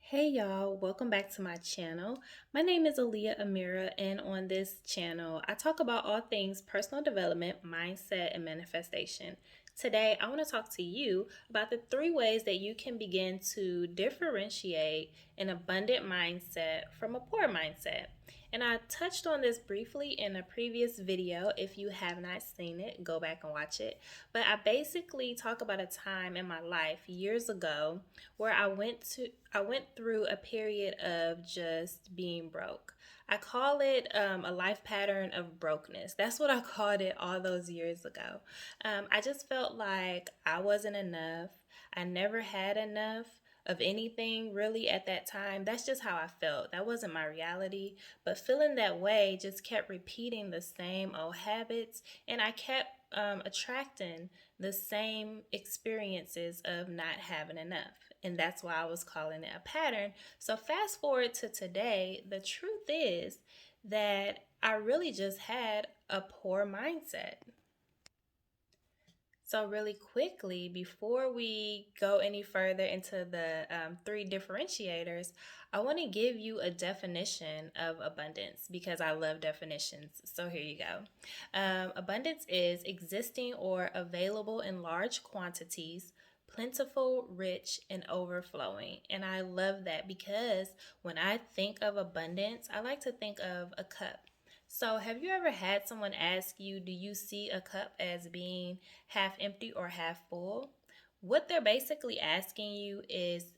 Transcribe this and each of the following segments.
Hey y'all, welcome back to my channel. My name is Aaliyah Amira, and on this channel, I talk about all things personal development, mindset, and manifestation. Today, I want to talk to you about the 3 ways that you can begin to differentiate an abundant mindset from a poor mindset. And I touched on this briefly in a previous video. If you have not seen it, go back and watch it. But I basically talk about a time in my life years ago where I went through a period of just being broke. I call it a life pattern of brokenness. That's what I called it all those years ago. I just felt like I wasn't enough. I never had enough of anything really at that time. That's just how I felt. That wasn't my reality. But feeling that way just kept repeating the same old habits, and I kept attracting the same experiences of not having enough. And that's why I was calling it a pattern. So, fast forward to today, the truth is that I really just had a poor mindset. So, really quickly, before we go any further into the 3 differentiators, I want to give you a definition of abundance because I love definitions. So, here you go. Abundance is existing or available in large quantities, plentiful, rich, and overflowing. And I love that because when I think of abundance, I like to think of a cup. So, have you ever had someone ask you, do you see a cup as being half empty or half full? What they're basically asking you is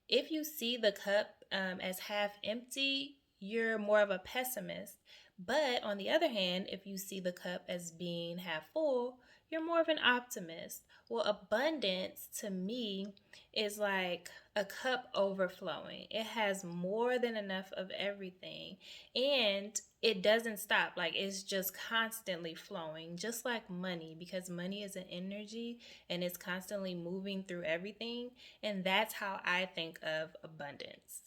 if you see the cup as half empty, you're more of a pessimist. But on the other hand, if you see the cup as being half full, you're more of an optimist. Well, abundance to me is like a cup overflowing. It has more than enough of everything. And it doesn't stop. Like it's just constantly flowing, just like money, because money is an energy and it's constantly moving through everything. And that's how I think of abundance.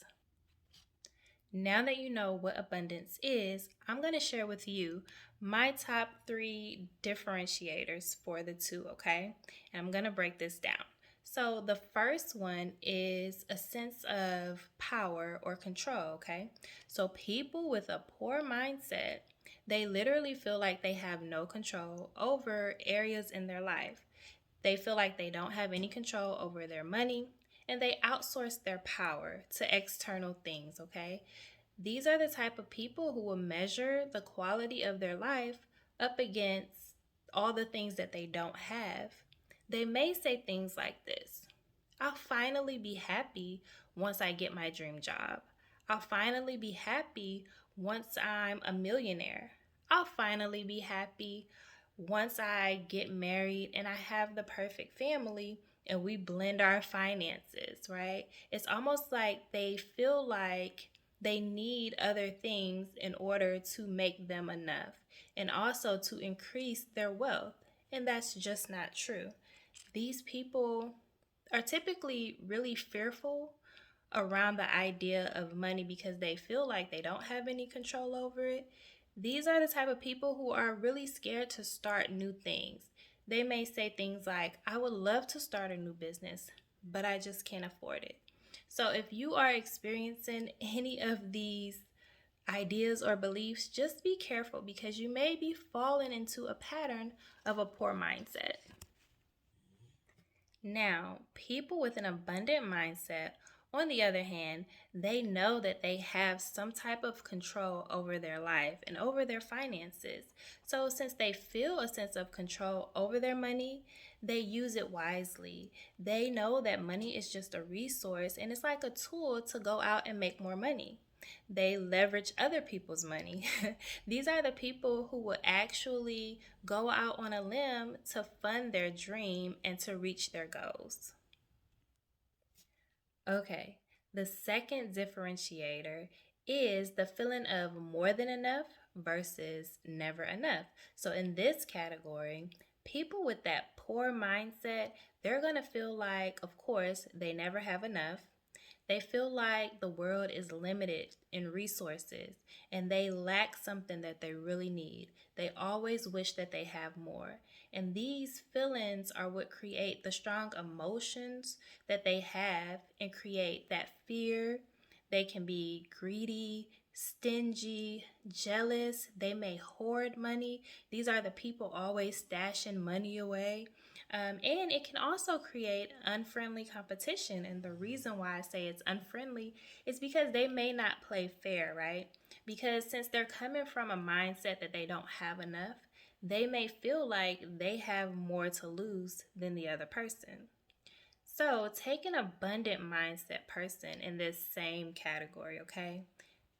Now that you know what abundance is, I'm going to share with you my top 3 differentiators for the two, okay? And I'm going to break this down. So, the first one is a sense of power or control, okay? So, people with a poor mindset, they literally feel like they have no control over areas in their life. They feel like they don't have any control over their money, and they outsource their power to external things, okay? These are the type of people who will measure the quality of their life up against all the things that they don't have. They may say things like this: I'll finally be happy once I get my dream job. I'll finally be happy once I'm a millionaire. I'll finally be happy once I get married and I have the perfect family and we blend our finances, right? It's almost like they feel like they need other things in order to make them enough and also to increase their wealth. And that's just not true. These people are typically really fearful around the idea of money because they feel like they don't have any control over it. These are the type of people who are really scared to start new things. They may say things like, I would love to start a new business, but I just can't afford it. So if you are experiencing any of these ideas or beliefs, just be careful because you may be falling into a pattern of a poor mindset. Now, people with an abundant mindset, on the other hand, they know that they have some type of control over their life and over their finances. So, since they feel a sense of control over their money, they use it wisely. They know that money is just a resource and it's like a tool to go out and make more money. They leverage other people's money. These are the people who will actually go out on a limb to fund their dream and to reach their goals. Okay, the second differentiator is the feeling of more than enough versus never enough. So, in this category, people with that poor mindset, they're going to feel like, of course, they never have enough. They feel like the world is limited in resources and they lack something that they really need. They always wish that they have more. And these feelings are what create the strong emotions that they have and create that fear. They can be greedy, stingy, jealous. They may hoard money. These are the people always stashing money away. And it can also create unfriendly competition. And the reason why I say it's unfriendly is because they may not play fair, right? Because since they're coming from a mindset that they don't have enough, they may feel like they have more to lose than the other person. So, take an abundant mindset person in this same category, okay?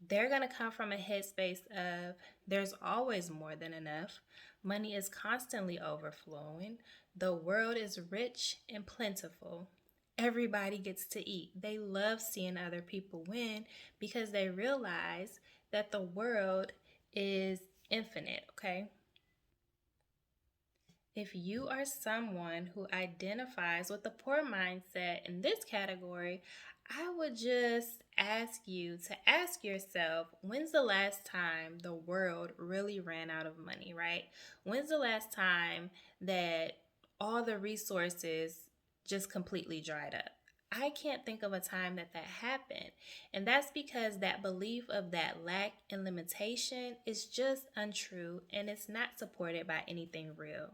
They're going to come from a headspace of there's always more than enough. Money is constantly overflowing. The world is rich and plentiful. Everybody gets to eat. They love seeing other people win because they realize that the world is infinite, okay? If you are someone who identifies with the poor mindset in this category, I would just ask you to ask yourself, when's the last time the world really ran out of money, right? When's the last time that all the resources just completely dried up? I can't think of a time that that happened. And that's because that belief of that lack and limitation is just untrue and it's not supported by anything real.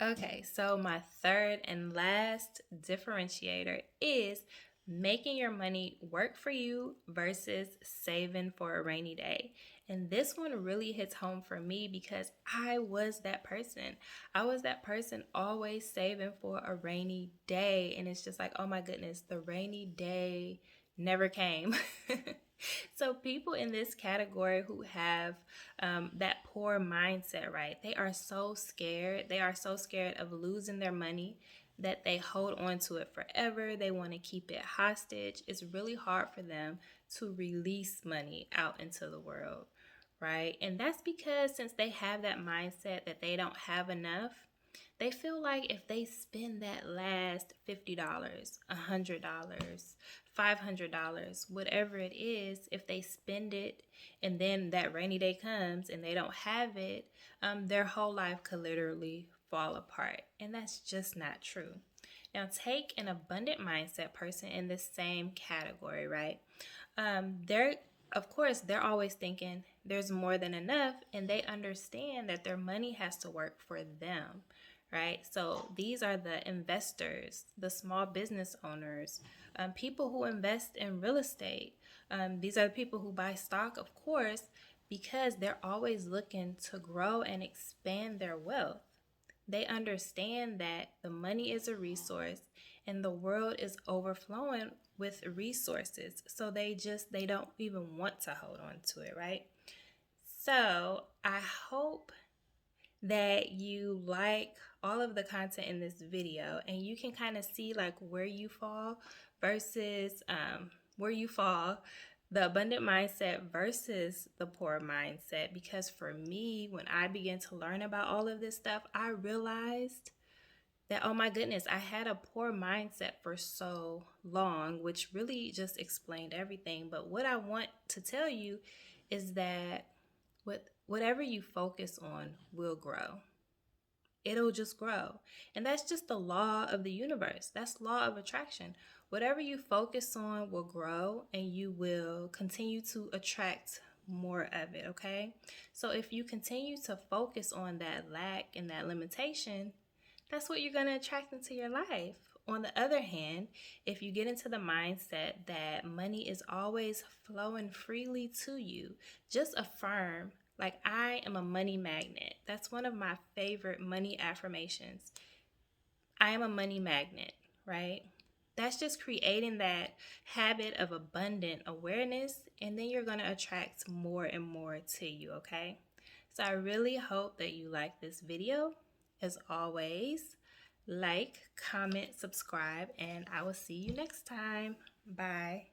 Okay, so my third and last differentiator is making your money work for you versus saving for a rainy day. And this one really hits home for me because I was that person. I was that person always saving for a rainy day. And it's just like, oh my goodness, the rainy day never came. So, people in this category who have that poor mindset, right? They are so scared. They are so scared of losing their money that they hold on to it forever. They want to keep it hostage. It's really hard for them to release money out into the world, right? And that's because since they have that mindset that they don't have enough, they feel like if they spend that last $50, $100, $500, whatever it is, if they spend it and then that rainy day comes and they don't have it, their whole life could literally fall apart. And that's just not true. Now, take an abundant mindset person in the same category, right? They're of course, they're always thinking there's more than enough, and they understand that their money has to work for them, right? So these are the investors, the small business owners, people who invest in real estate. These are the people who buy stock, of course, because they're always looking to grow and expand their wealth. They understand that the money is a resource and the world is overflowing with resources. So they don't even want to hold on to it, right? So, I hope that you like all of the content in this video and you can kind of see like where you fall versus where you fall, the abundant mindset versus the poor mindset. Because for me, when I began to learn about all of this stuff, I realized that, oh my goodness, I had a poor mindset for so long, which really just explained everything. But what I want to tell you is that whatever you focus on will grow. It'll just grow. And that's just the law of the universe. That's law of attraction. Whatever you focus on will grow and you will continue to attract more of it, okay? So if you continue to focus on that lack and that limitation, that's what you're going to attract into your life. On the other hand, if you get into the mindset that money is always flowing freely to you, just affirm, like, I am a money magnet. That's one of my favorite money affirmations. I am a money magnet, right? That's just creating that habit of abundant awareness, and then you're going to attract more and more to you, okay? So I really hope that you like this video. As always, like, comment, subscribe, and I will see you next time. Bye.